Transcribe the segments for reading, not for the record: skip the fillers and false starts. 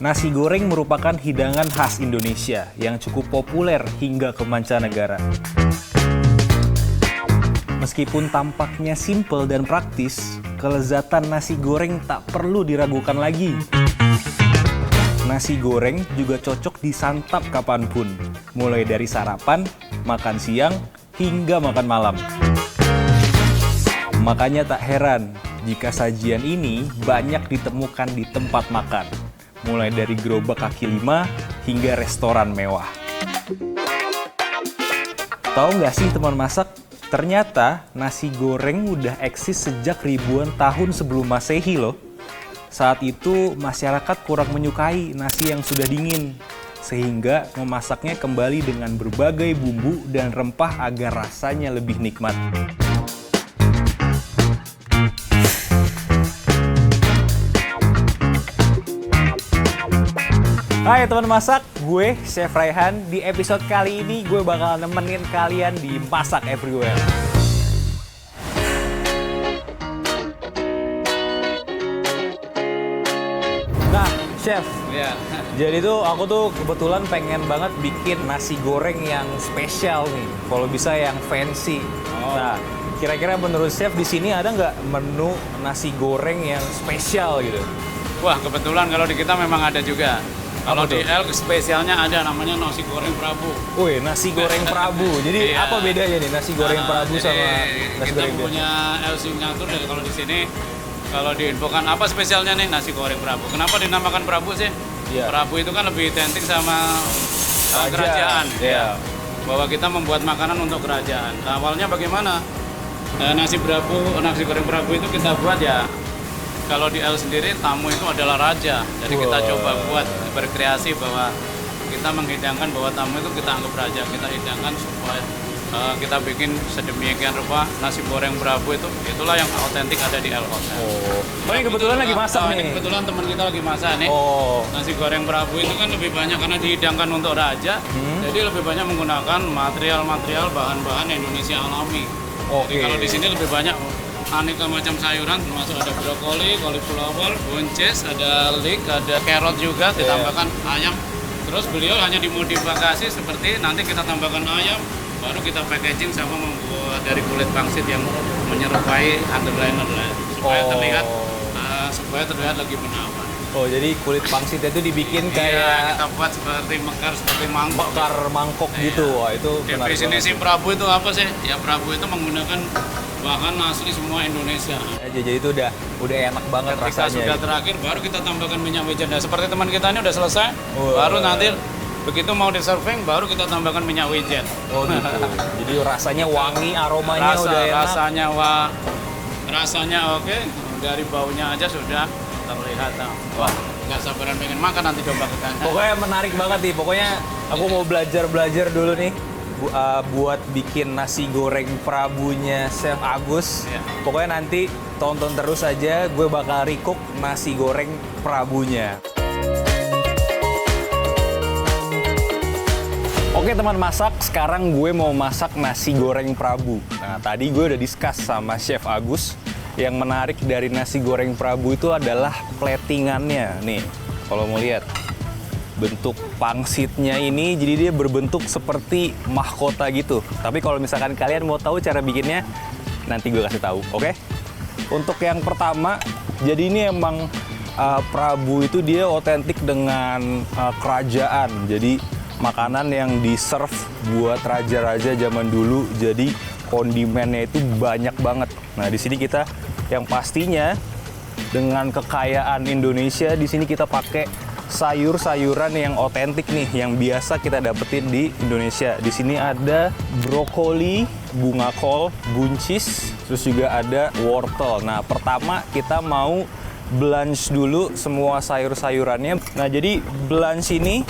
Nasi goreng merupakan hidangan khas Indonesia yang cukup populer hingga ke mancanegara. Meskipun tampaknya simpel dan praktis, kelezatan nasi goreng tak perlu diragukan lagi. Nasi goreng juga cocok disantap kapanpun, mulai dari sarapan, makan siang, hingga makan malam. Makanya tak heran jika sajian ini banyak ditemukan di tempat makan, mulai dari gerobak kaki lima hingga restoran mewah. Tahu nggak sih teman masak, ternyata nasi goreng udah eksis sejak ribuan tahun sebelum Masehi loh. Saat itu masyarakat kurang menyukai nasi yang sudah dingin, sehingga memasaknya kembali dengan berbagai bumbu dan rempah agar rasanya lebih nikmat. Hai teman masak, gue Chef Raihan. Di episode kali ini gue bakal nemenin kalian di Masak Everywhere. Nah, Chef, jadi tuh aku tuh kebetulan pengen banget bikin nasi goreng yang spesial nih. Kalau bisa yang fancy. Nah, kira-kira menurut Chef di sini ada nggak menu nasi goreng yang spesial gitu? Wah, kebetulan kalau di kita memang ada juga. Kalau Apa di tuh? El spesialnya ada namanya nasi goreng Prabu. Wih, nasi goreng Prabu. Jadi Iya. apa bedanya nih nasi goreng Prabu Jadi, sama nasi kita goreng biasa? punya El signature dari kalau di sini kalau diinfokan apa spesialnya nih nasi goreng Prabu. Kenapa dinamakan Prabu sih? Iya. Prabu itu kan lebih identik sama Raja. kerajaan. Iya. Bahwa kita membuat makanan untuk kerajaan. Nah, awalnya bagaimana? Nasi goreng Prabu itu kita buat ya. Kalau di El sendiri tamu itu adalah raja, jadi kita coba buat berkreasi bahwa kita menghidangkan bahwa tamu itu kita anggap raja, kita hidangkan supaya kita bikin sedemikian rupa nasi goreng Prabu itulah yang otentik ada di El Hotel. Oh, ini kebetulan lagi masak Ini nih. kebetulan teman kita lagi masak nih. Oh, Nasi goreng Prabu itu kan lebih banyak karena dihidangkan untuk raja, jadi lebih banyak menggunakan material-material bahan-bahan Indonesia alami. oke. Jadi kalau di sini lebih banyak aneka macam sayuran, termasuk ada brokoli, cauliflower, buncis, ada leek, ada carrot juga, ditambahkan ayam. Terus beliau hanya dimodifikasi seperti nanti kita tambahkan ayam, baru kita packaging sama membuat dari kulit pangsit yang menyerupai underliner supaya terlihat lebih menawan. Oh, jadi kulit pangsitnya itu dibikin Iya, kayak kita buat seperti mekar, seperti mangkok. bakar mangkok gitu. Wah, itu menarik Definisi banget. Prabu itu apa sih? Ya Prabu itu menggunakan bahan asli semua Indonesia. Jadi itu udah enak banget Ketika rasanya. sudah gitu. terakhir baru kita tambahkan minyak wijen. Nah, seperti teman kita ini udah selesai, Wah. baru nanti begitu mau di serving baru kita tambahkan minyak wijen. Oh gitu. Jadi rasanya wangi, aromanya udah enak. Rasanya oke, dari baunya aja sudah terlihat. Wah, nggak sabaran pengen makan nanti coba ke kanan. Pokoknya menarik banget nih. Pokoknya aku mau belajar dulu nih buat bikin nasi goreng Prabunya Chef Agus. Iya. Pokoknya nanti tonton terus aja, gue bakal recook nasi goreng Prabunya. Oke teman masak, sekarang gue mau masak nasi goreng Prabu. Nah tadi gue udah discuss sama Chef Agus. Yang menarik dari nasi goreng Prabu itu adalah platingannya. Nih, kalau mau lihat. Bentuk pangsitnya ini, jadi dia berbentuk seperti mahkota gitu. Tapi kalau misalkan kalian mau tahu cara bikinnya, nanti gue kasih tahu, oke? Untuk yang pertama, jadi ini emang Prabu itu dia otentik dengan kerajaan. Jadi makanan yang di-serve buat raja-raja zaman dulu. Jadi kondimennya itu banyak banget. Nah, di sini kita yang pastinya dengan kekayaan Indonesia, di sini kita pakai sayur-sayuran yang otentik nih, yang biasa kita dapetin di Indonesia. Di sini ada brokoli, bunga kol, buncis, terus juga ada wortel. Nah, pertama kita mau blanch dulu semua sayur-sayurannya. Nah, jadi blanch ini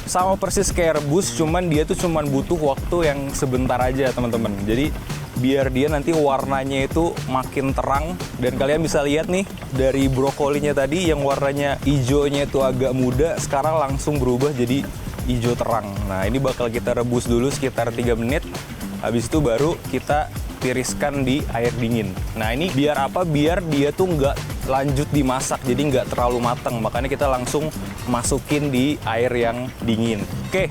sama persis kayak rebus, cuman dia tuh cuman butuh waktu yang sebentar aja, teman-teman. Jadi biar dia nanti warnanya itu makin terang, dan kalian bisa lihat nih dari brokolinya tadi yang warnanya hijaunya itu agak muda, sekarang langsung berubah jadi hijau terang. Nah, ini bakal kita rebus dulu sekitar 3 menit. Habis itu baru kita tiriskan di air dingin. Nah, ini biar apa? Biar dia tuh nggak lanjut dimasak, jadi nggak terlalu matang. Makanya kita langsung masukin di air yang dingin. Oke,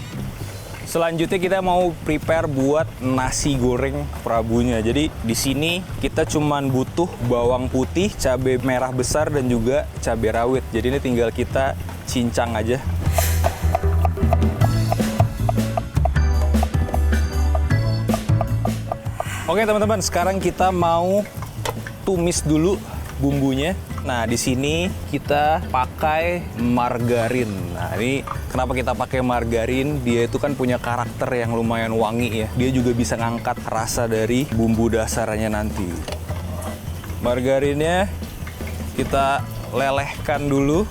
selanjutnya kita mau prepare buat nasi goreng Prabunya. Jadi di sini kita cuman butuh bawang putih, cabai merah besar, dan juga cabai rawit. Jadi ini tinggal kita cincang aja. Oke teman-teman, sekarang kita mau tumis dulu bumbunya. Nah, di sini kita pakai margarin. Nah, ini kenapa kita pakai margarin? Dia itu kan punya karakter yang lumayan wangi ya. Dia juga bisa ngangkat rasa dari bumbu dasarnya nanti. Margarinnya kita lelehkan dulu.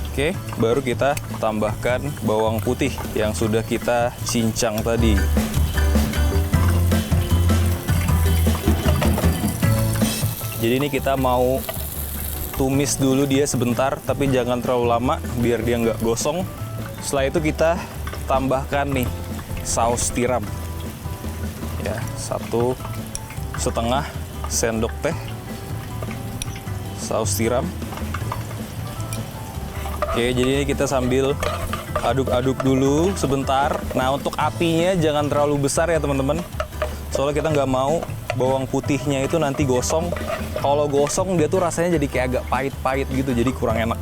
Oke, baru kita tambahkan bawang putih yang sudah kita cincang tadi. Jadi ini kita mau tumis dulu dia sebentar, tapi jangan terlalu lama biar dia nggak gosong. Setelah itu kita tambahkan nih saus tiram. Ya, 1,5 sendok teh saus tiram. Oke, jadi ini kita sambil aduk-aduk dulu sebentar. Nah, untuk apinya jangan terlalu besar ya teman-teman. Soalnya kita nggak mau bawang putihnya itu nanti gosong. Kalau gosong dia tuh rasanya jadi kayak agak pahit-pahit gitu, jadi kurang enak.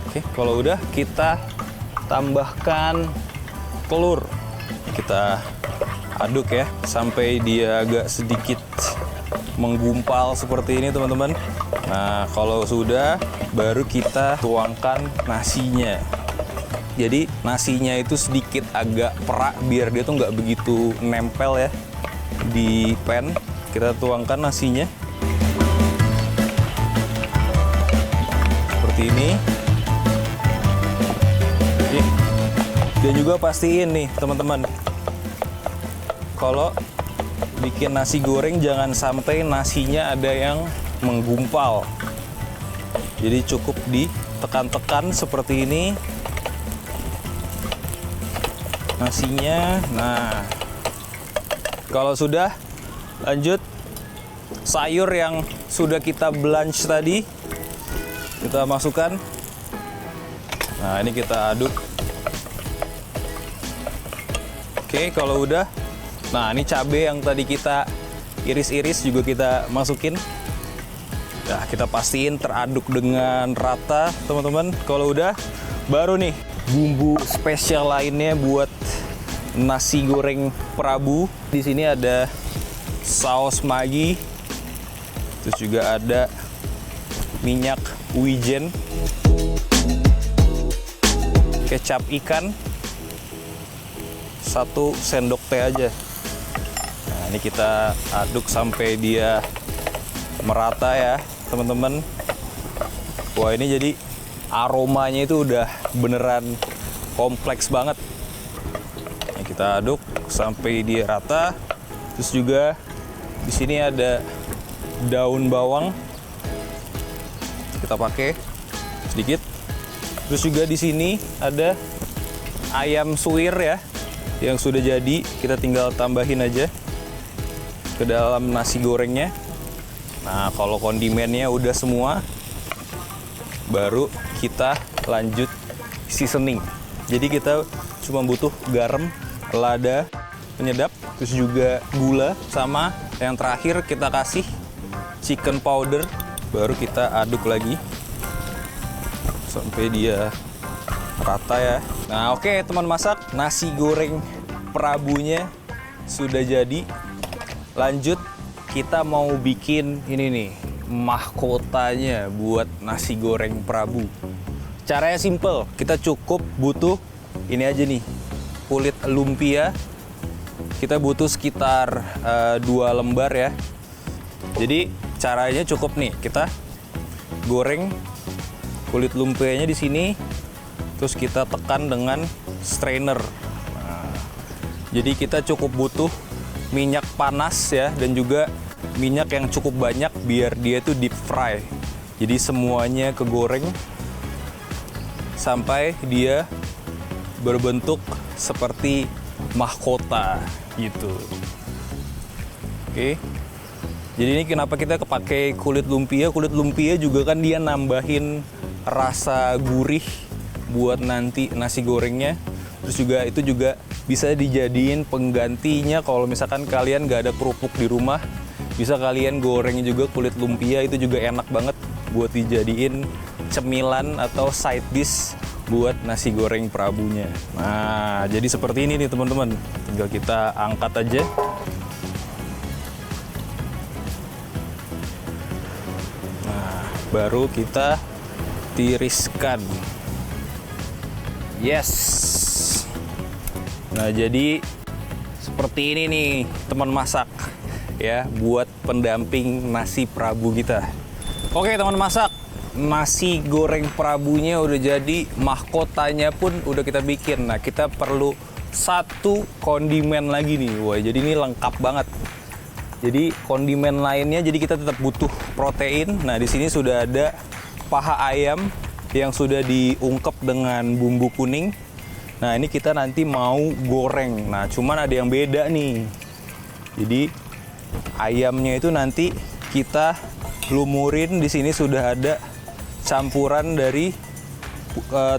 Oke, kalau udah kita tambahkan telur. Kita aduk ya sampai dia agak sedikit menggumpal seperti ini teman-teman. Nah, kalau sudah baru kita tuangkan nasinya. Jadi nasinya itu sedikit agak perak biar dia tuh nggak begitu nempel ya di pan. Kita tuangkan nasinya seperti ini. Oke. Dan juga pastiin nih teman-teman, kalau bikin nasi goreng jangan sampai nasinya ada yang menggumpal. Jadi cukup ditekan-tekan seperti ini nasinya. Nah, kalau sudah, lanjut sayur yang sudah kita blanch tadi kita masukkan. Nah, ini kita aduk. Oke, kalau udah, nah ini cabai yang tadi kita iris-iris juga kita masukin. Nah, kita pastiin teraduk dengan rata teman-teman. Kalau udah, baru nih bumbu spesial lainnya buat nasi goreng Prabu. Di sini ada saus Maggi, terus juga ada minyak wijen, kecap ikan, 1 sendok teh aja. Nah, ini kita aduk sampai dia merata ya teman-teman. Wah, ini jadi aromanya itu udah beneran kompleks banget. Nah, kita aduk sampai dia rata. Terus juga di sini ada daun bawang, kita pakai sedikit. Terus juga di sini ada ayam suwir ya, yang sudah jadi. Kita tinggal tambahin aja ke dalam nasi gorengnya. Nah, kalau kondimennya udah semua, baru kita lanjut seasoning. Jadi kita cuma butuh garam, lada, penyedap, terus juga gula, sama yang terakhir kita kasih chicken powder. Baru kita aduk lagi sampai dia rata ya. Nah, oke teman masak, nasi goreng Prabunya sudah jadi. Lanjut kita mau bikin ini nih, mahkotanya buat nasi goreng Prabu. Caranya simple, kita cukup butuh ini aja nih, kulit lumpia. Kita butuh sekitar 2 lembar ya. Jadi caranya cukup nih, kita goreng kulit lumpianya di sini, terus kita tekan dengan strainer. Nah, jadi kita cukup butuh minyak panas ya, dan juga minyak yang cukup banyak biar dia itu deep fry. Jadi semuanya kegoreng sampai dia berbentuk seperti mahkota gitu. Oke. Jadi ini kenapa kita kepake kulit lumpia? Kulit lumpia juga kan dia nambahin rasa gurih buat nanti nasi gorengnya. Terus juga itu juga bisa dijadiin penggantinya kalau misalkan kalian nggak ada kerupuk di rumah. Bisa kalian goreng juga kulit lumpia, itu juga enak banget buat dijadiin cemilan atau side dish buat nasi goreng Prabunya. Nah, jadi seperti ini nih teman-teman. Tinggal kita angkat aja. Nah, baru kita tiriskan. Yes. Nah, jadi seperti ini nih teman masak ya, buat pendamping nasi Prabu kita. Oke teman masak, nasi goreng Prabunya udah jadi, mahkotanya pun udah kita bikin. Nah, kita perlu satu kondimen lagi nih. Wah, jadi ini lengkap banget. Jadi kondimen lainnya, jadi kita tetap butuh protein. Nah, di sini sudah ada paha ayam yang sudah diungkep dengan bumbu kuning. Nah, ini kita nanti mau goreng. Nah, cuman ada yang beda nih. Jadi ayamnya itu nanti kita lumurin. Di sini sudah ada campuran dari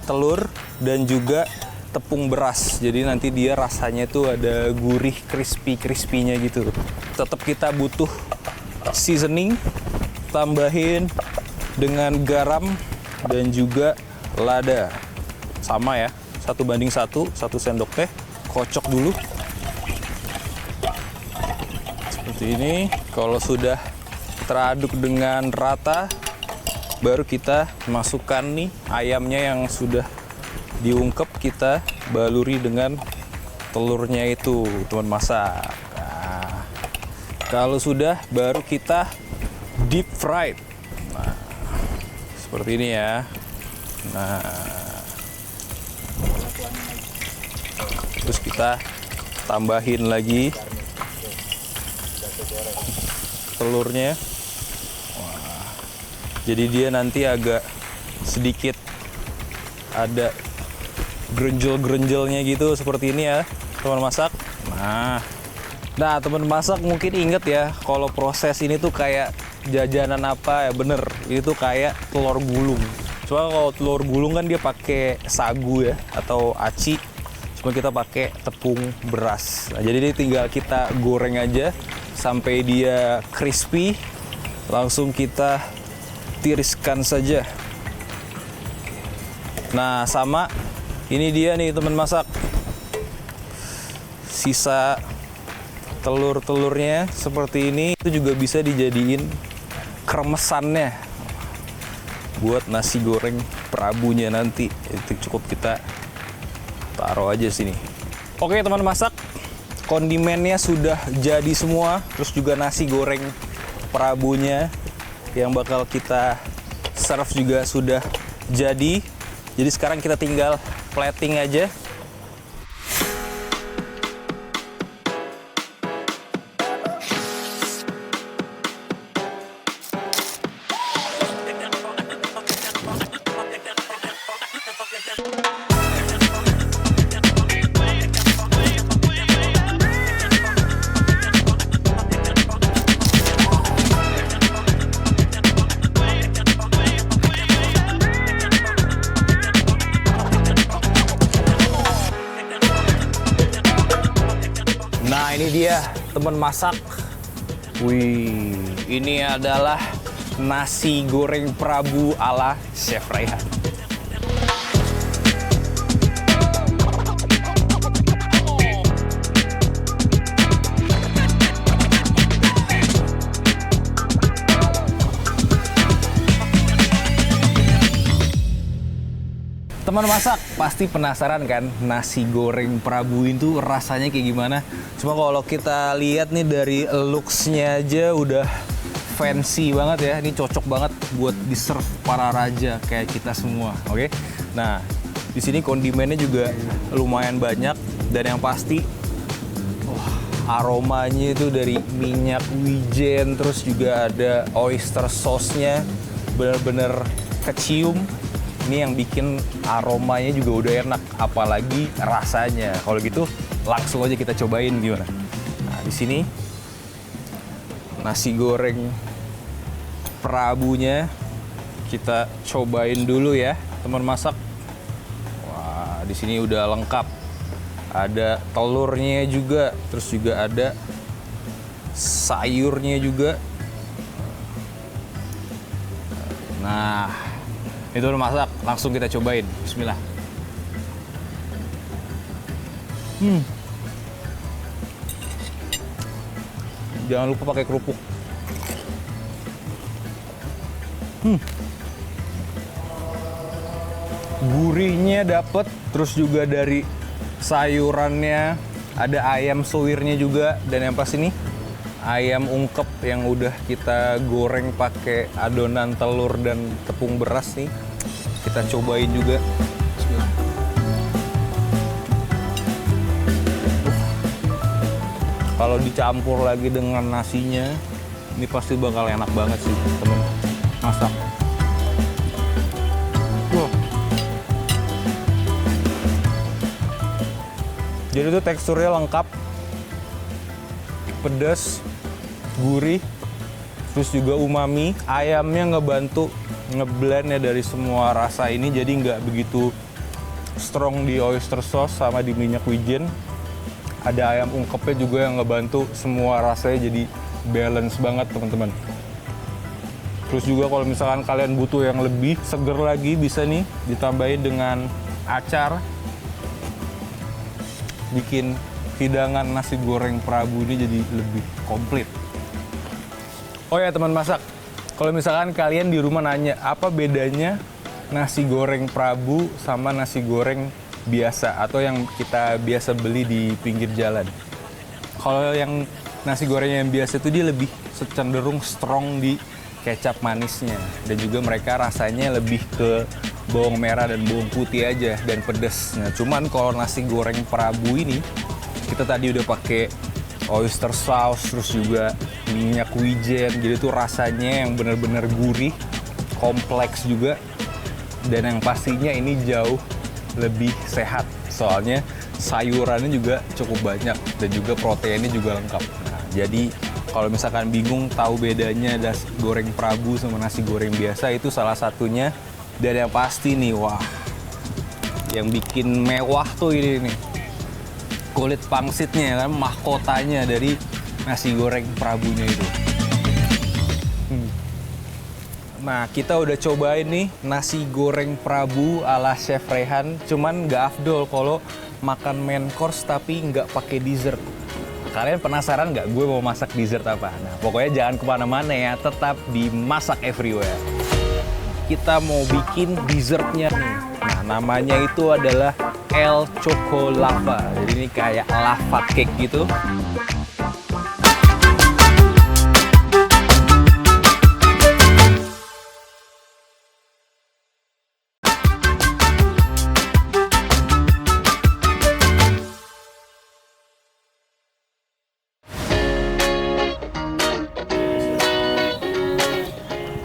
telur dan juga tepung beras. Jadi nanti dia rasanya tuh ada gurih, crispy-crispy-nya gitu. Tetap kita butuh seasoning, tambahin dengan garam dan juga lada. Sama ya, 1:1, 1 sendok teh. Kocok dulu. Seperti ini. Kalau sudah teraduk dengan rata, baru kita masukkan nih ayamnya yang sudah diungkep, kita baluri dengan telurnya itu, teman masak. Nah, kalau sudah, baru kita deep fried. Nah, seperti ini ya. Nah, terus kita tambahin lagi telurnya. Wah, jadi dia nanti agak sedikit ada grenjel-grenjelnya gitu, seperti ini ya teman masak. Nah teman masak mungkin inget ya, kalau proses ini tuh kayak jajanan apa ya, bener, ini tuh kayak telur gulung. Cuma kalau telur gulung kan dia pakai sagu ya, atau aci. Cuma kita pakai tepung beras. Nah, jadi ini tinggal kita goreng aja sampai dia crispy. Langsung kita tiriskan saja. Nah, sama ini dia nih teman masak. Sisa telur-telurnya seperti ini, itu juga bisa dijadiin kremesannya buat nasi goreng Prabunya nanti. Itu cukup kita taruh aja sini. Oke teman masak, kondimennya sudah jadi semua. Terus juga nasi goreng Prabunya yang bakal kita serve juga sudah jadi. Jadi sekarang kita tinggal plating aja. Nah ini dia teman masak. Wih, ini adalah nasi goreng Prabu ala Chef Raihan. Teman masak pasti penasaran kan nasi goreng Prabu itu rasanya kayak gimana? Cuma kalau kita lihat nih dari looks-nya aja udah fancy banget ya. Ini cocok banget buat di-serve para raja kayak kita semua, oke? Nah, di sini kondimennya juga lumayan banyak dan yang pasti aromanya itu dari minyak wijen, terus juga ada oyster sauce-nya bener-bener kecium. Ini yang bikin aromanya juga udah enak, apalagi rasanya. Kalau gitu langsung aja kita cobain gimana. Nah, di sini nasi goreng Prabunya kita cobain dulu ya, teman masak. Wah, di sini udah lengkap. Ada telurnya juga, terus juga ada sayurnya juga. Nah, itu udah masak, langsung kita cobain. Bismillah. Jangan lupa pakai kerupuk. Gurihnya dapet, terus juga dari sayurannya, ada ayam suwirnya juga, dan yang pas ini ayam ungkep yang udah kita goreng pakai adonan telur dan tepung beras nih. Kita cobain juga. Bismillah. Kalau dicampur lagi dengan nasinya, ini pasti bakal enak banget sih, temen masak. Jadi itu teksturnya lengkap, pedas, gurih, terus juga umami. Ayamnya ngebantu ngeblend ya dari semua rasa ini, jadi nggak begitu strong di oyster sauce sama di minyak wijen. Ada ayam ungkepnya juga yang ngebantu semua rasanya jadi balance banget, teman-teman. Terus juga kalau misalkan kalian butuh yang lebih seger lagi, bisa nih ditambahin dengan acar. Bikin hidangan nasi goreng Prabu ini jadi lebih komplit. Oh ya teman masak, kalau misalkan kalian di rumah nanya apa bedanya nasi goreng Prabu sama nasi goreng biasa atau yang kita biasa beli di pinggir jalan. Kalau yang nasi goreng yang biasa itu dia lebih cenderung strong di kecap manisnya, dan juga mereka rasanya lebih ke bawang merah dan bawang putih aja dan pedas. Nah, cuman kalau nasi goreng Prabu ini kita tadi udah pakai oyster sauce, terus juga minyak wijen, jadi tuh rasanya yang bener-bener gurih, kompleks juga, dan yang pastinya ini jauh lebih sehat. Soalnya sayurannya juga cukup banyak dan juga proteinnya juga lengkap. Nah, jadi kalau misalkan bingung tahu bedanya nasi goreng Prabu sama nasi goreng biasa, itu salah satunya. Dan yang pasti nih, wah, yang bikin mewah tuh ini nih, kulit pangsitnya kan, mahkotanya dari nasi goreng Prabunya itu. Nah, kita udah cobain nih nasi goreng Prabu ala Chef Rehan, cuman nggak afdol kalau makan main course tapi nggak pakai dessert. Kalian penasaran nggak gue mau masak dessert apa? Nah, pokoknya jangan kemana-mana ya, tetap di Masak Everywhere. Kita mau bikin dessertnya nih. Nah, namanya itu adalah El Choco Lava. Jadi ini kayak lava cake gitu.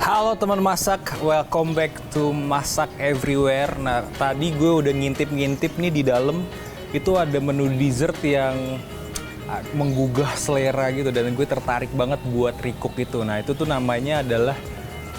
Halo teman masak, welcome back to Masak Everywhere. Nah, tadi gue udah ngintip-ngintip nih di dalam, itu ada menu dessert yang menggugah selera gitu, dan gue tertarik banget buat recook itu. Nah, itu tuh namanya adalah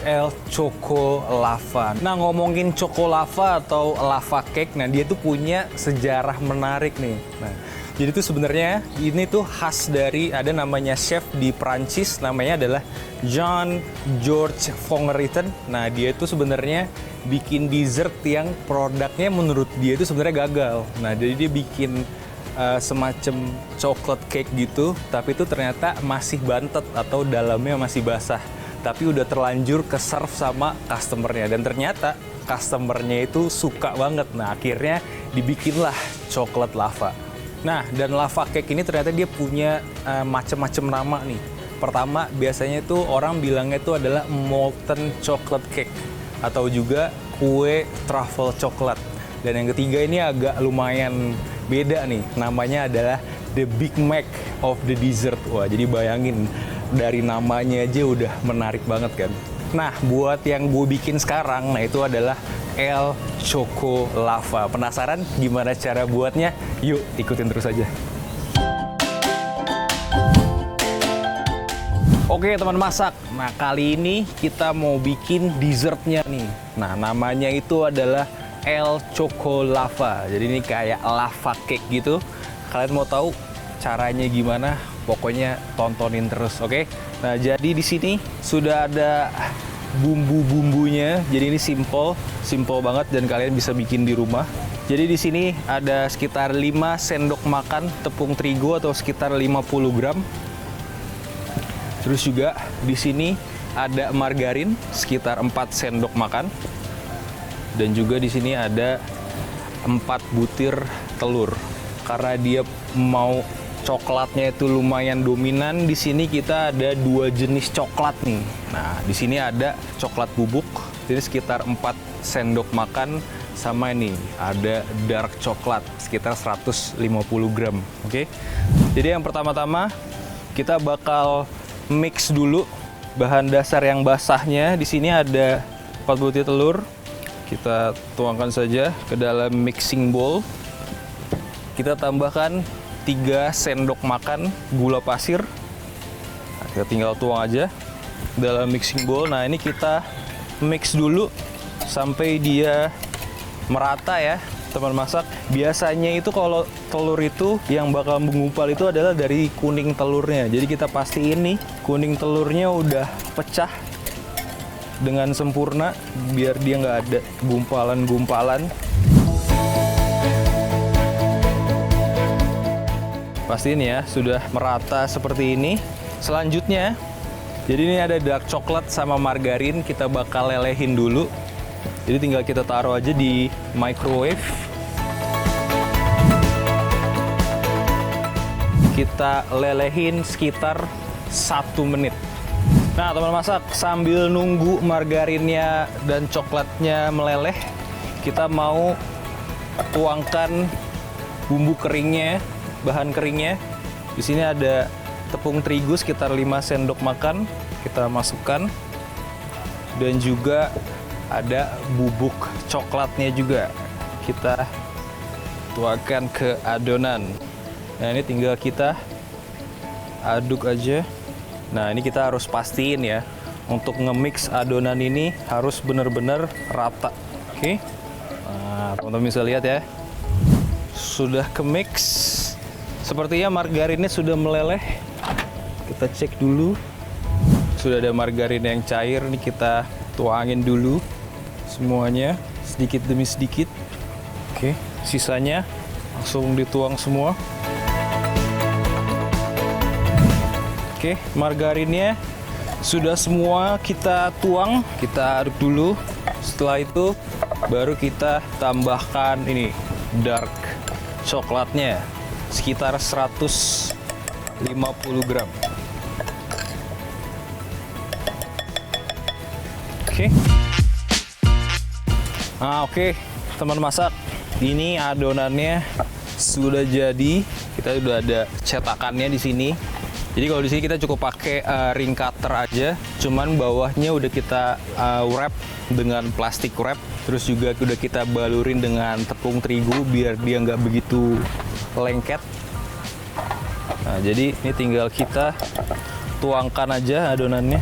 El Choco Lava. Nah, ngomongin Choco Lava atau lava cake, nah dia tuh punya sejarah menarik nih. Nah, jadi tuh sebenarnya ini tuh khas dari, ada namanya chef di Prancis, namanya adalah Jean-Georges Fongeritten. Nah, dia itu sebenarnya bikin dessert yang produknya menurut dia itu sebenarnya gagal. Nah, jadi dia bikin semacam chocolate cake gitu, tapi itu ternyata masih bantet atau dalamnya masih basah. Tapi udah terlanjur ke serve sama customernya, dan ternyata customernya itu suka banget. Nah, akhirnya dibikinlah coklat lava. Nah, dan lava cake ini ternyata dia punya macam-macam nama nih. Pertama, biasanya itu orang bilangnya itu adalah molten chocolate cake atau juga kue truffle coklat. Dan yang ketiga ini agak lumayan beda nih, namanya adalah the Big Mac of the dessert. Wah, jadi bayangin dari namanya aja udah menarik banget kan. Nah, buat yang gue bikin sekarang, nah itu adalah El Choco Lava. Penasaran gimana cara buatnya? Yuk ikutin terus aja. Oke teman masak, nah kali ini kita mau bikin dessertnya nih. Nah namanya itu adalah El Choco Lava. Jadi ini kayak lava cake gitu. Kalian mau tahu caranya gimana? Pokoknya tontonin terus, oke? Nah jadi di sini sudah ada bumbu-bumbunya. Jadi ini simple banget dan kalian bisa bikin di rumah. Jadi di sini ada sekitar 5 sendok makan tepung terigu atau sekitar 50 gram. Terus juga di sini ada margarin sekitar 4 sendok makan. Dan juga di sini ada 4 butir telur. Karena dia mau coklatnya itu lumayan dominan, di sini kita ada 2 jenis coklat nih. Nah, di sini ada coklat bubuk, ini sekitar 4 sendok makan, sama ini ada dark coklat sekitar 150 gram. Oke. Jadi yang pertama-tama kita bakal mix dulu bahan dasar yang basahnya. Di sini ada 4 butir telur. Kita tuangkan saja ke dalam mixing bowl. Kita tambahkan 3 sendok makan gula pasir. Nah, kita tinggal tuang aja dalam mixing bowl. Nah, ini kita mix dulu sampai dia merata ya, teman masak. Biasanya itu kalau telur itu yang bakal menggumpal itu adalah dari kuning telurnya. Jadi kita pastiin nih kuning telurnya udah pecah dengan sempurna biar dia nggak ada gumpalan-gumpalan. Pastiin ya sudah merata seperti ini. Selanjutnya, jadi ini ada dark coklat sama margarin, kita bakal lelehin dulu. Jadi tinggal kita taruh aja di microwave. Kita lelehin sekitar 1 menit. Nah teman masak, sambil nunggu margarinnya dan coklatnya meleleh, kita mau tuangkan bumbu keringnya, bahan keringnya. Di sini ada tepung terigu sekitar 5 sendok makan, kita masukkan. Dan juga ada bubuk coklatnya juga, kita tuangkan ke adonan. Nah ini tinggal kita aduk aja. Nah ini kita harus pastiin ya, untuk nge-mix adonan ini harus benar-benar rata. Oke. Nah teman-teman bisa lihat ya, sudah ke-mix. Sepertinya margarinnya sudah meleleh. Kita cek dulu. Sudah ada margarin yang cair, nih kita tuangin dulu semuanya sedikit demi sedikit. Oke, sisanya langsung dituang semua. Oke, margarinnya sudah semua kita tuang, kita aduk dulu. Setelah itu baru kita tambahkan ini dark coklatnya sekitar 150 gram. Oke. Nah, oke, teman masak, ini adonannya sudah jadi. Kita sudah ada cetakannya di sini. Jadi kalau di sini kita cukup pakai ring cutter aja, cuman bawahnya udah kita wrap dengan plastik wrap. Terus juga udah kita balurin dengan tepung terigu biar dia nggak begitu lengket. Nah, jadi ini tinggal kita tuangkan aja adonannya.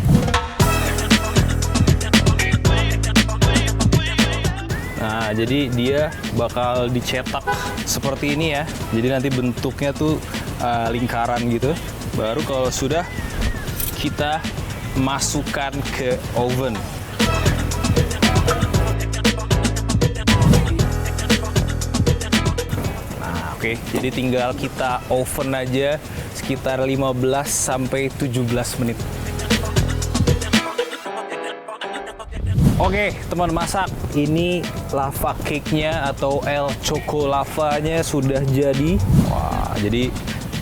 Nah, jadi dia bakal dicetak seperti ini ya. Jadi nanti bentuknya tuh lingkaran gitu. Baru kalau sudah, kita masukkan ke oven. Nah, oke. Jadi tinggal kita oven aja sekitar 15 sampai 17 menit. Oke, teman masak, ini lava cake-nya atau El Choco Lava-nya sudah jadi. Wah, jadi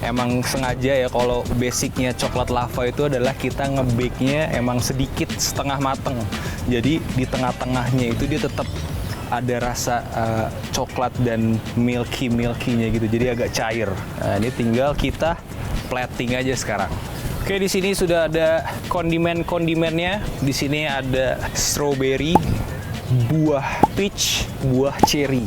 emang sengaja ya, kalau basicnya coklat lava itu adalah kita nge-bake-nya emang sedikit setengah mateng. Jadi di tengah-tengahnya itu dia tetap ada rasa coklat dan milky-nya gitu. Jadi agak cair. Nah, ini tinggal kita plating aja sekarang. Oke, di sini sudah ada kondimennya. Di sini ada strawberry, buah peach, buah cherry.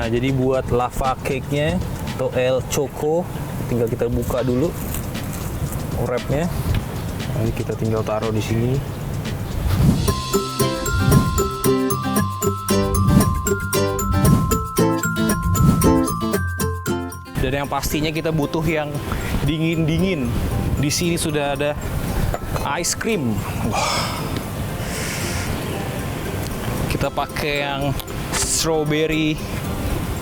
Nah, jadi buat lava cake-nya atau El Choco, tinggal kita buka dulu wrap-nya. Nanti kita tinggal taruh di sini. Dan yang pastinya kita butuh yang dingin-dingin. Di sini sudah ada ice cream. Wah. Kita pakai yang strawberry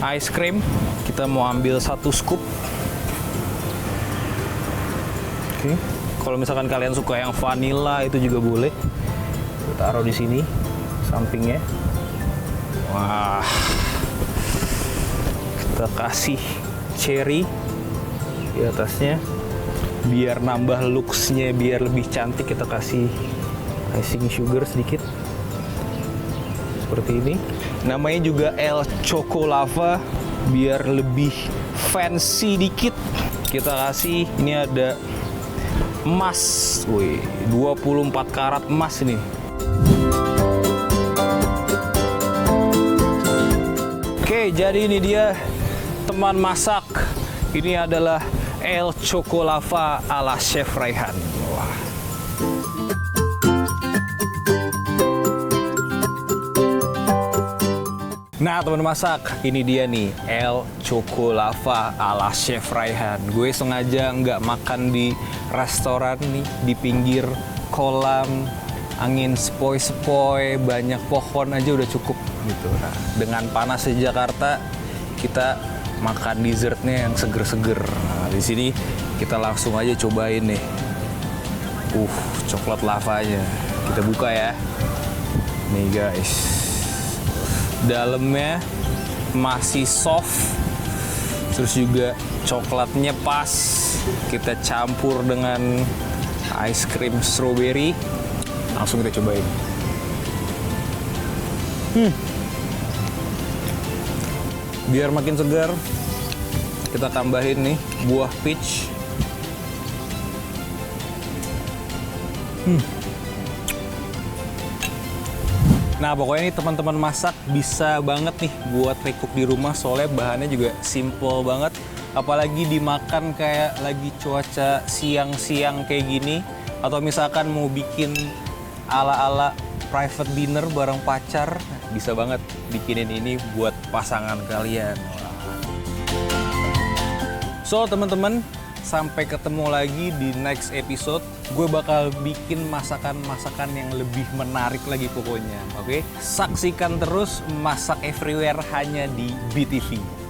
ice cream. Kita mau ambil 1 scoop. Oke. Kalau misalkan kalian suka yang vanilla itu juga boleh. Kita taruh di sini sampingnya. Wah. Kita kasih cherry di atasnya. Biar nambah looks-nya, biar lebih cantik, kita kasih icing sugar sedikit. Seperti ini. Namanya juga El Choco Lava, biar lebih fancy dikit. Kita kasih, ini ada emas, wih, 24 karat emas ini. Oke, jadi ini dia teman masak. Ini adalah El Choco Lava ala Chef Raihan. Wah. Nah, teman masak, ini dia nih El Choco Lava ala Chef Raihan. Gue sengaja nggak makan di restoran nih, di pinggir kolam, angin sepoi-sepoi, banyak pohon aja udah cukup gitu. Nah, dengan panas di Jakarta, kita makan dessertnya yang seger-seger. Nah, di sini kita langsung aja cobain nih. Coklat lavanya. Kita buka ya. Nih guys. Dalamnya masih soft, terus juga coklatnya pas. Kita campur dengan ice cream strawberry. Langsung kita cobain. Biar makin segar, kita tambahin nih buah peach. Nah, pokoknya nih teman-teman masak bisa banget nih buat recook di rumah, soalnya bahannya juga simple banget. Apalagi dimakan kayak lagi cuaca siang-siang kayak gini, atau misalkan mau bikin ala-ala private dinner bareng pacar, bisa banget bikinin ini buat pasangan kalian. So, teman-teman, sampai ketemu lagi di next episode. Gue bakal bikin masakan-masakan yang lebih menarik lagi pokoknya. Oke? Saksikan terus Masak Everywhere hanya di BTV.